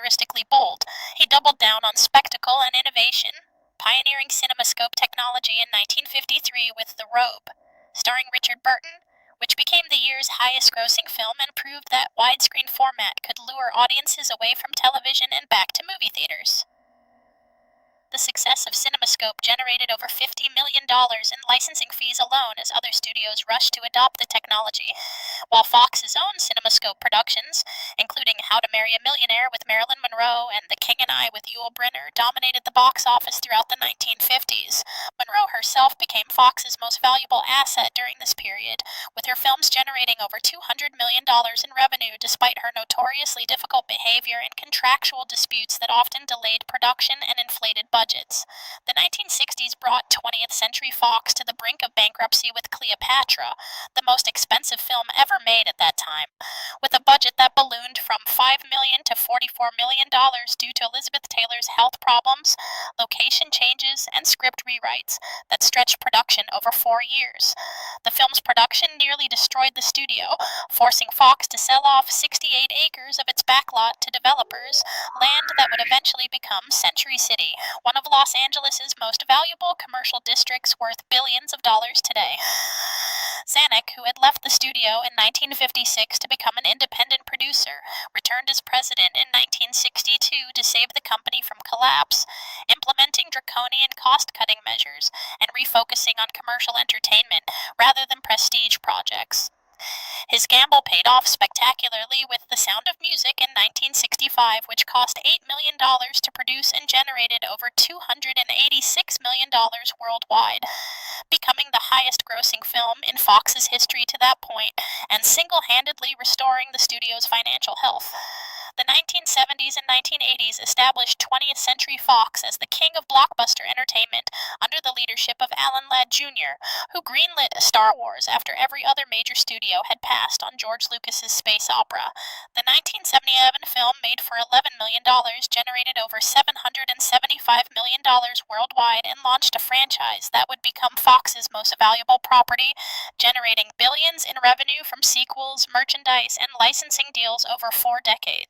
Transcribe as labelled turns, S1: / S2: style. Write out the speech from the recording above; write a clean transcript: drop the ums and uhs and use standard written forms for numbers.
S1: uncharacteristically bold. He doubled down on spectacle and innovation, pioneering CinemaScope technology in 1953 with The Robe, starring Richard Burton, which became the year's highest-grossing film and proved that widescreen format could lure audiences away from television and back to movie theaters. The success of CinemaScope generated over $50 million in licensing fees alone as other studios rushed to adopt the technology, while Fox's own CinemaScope productions, including How to Marry a Millionaire with Marilyn Monroe and The King and I with Yul Brynner, dominated the box office throughout the 1950s. Monroe herself became Fox's most valuable asset during this period, with her films generating over $200 million in revenue despite her notoriously difficult behavior and contractual disputes that often delayed production and inflated budgets. The 1960s brought 20th Century Fox to the brink of bankruptcy with Cleopatra, the most expensive film ever made at that time, with a budget that ballooned from $5 million to $44 million due to Elizabeth Taylor's health problems, location changes, and script rewrites that stretched production over 4 years. The film's production nearly destroyed the studio, forcing Fox to sell off 68 acres of its backlot to developers, land that would eventually become Century City, one of Los Angeles' most valuable commercial districts worth billions of dollars today. Zanuck, who had left the studio in 1956 to become an independent producer, returned as president in 1962 to save the company from collapse, implementing draconian cost-cutting measures and refocusing on commercial entertainment rather than prestige projects. His gamble paid off spectacularly with The Sound of Music in 1965, which cost $8 million to produce and generated over $286 million worldwide, becoming the highest-grossing film in Fox's history to that point and single-handedly restoring the studio's financial health. The 1970s and 1980s established 20th Century Fox as the king of blockbuster entertainment under the leadership of Alan Ladd Jr., who greenlit Star Wars after every other major studio had passed on George Lucas's space opera. The 1977 film, made for $11 million, generated over $775 million worldwide and launched a franchise that would become Fox's most valuable property, generating billions in revenue from sequels, merchandise, and licensing deals over 4 decades.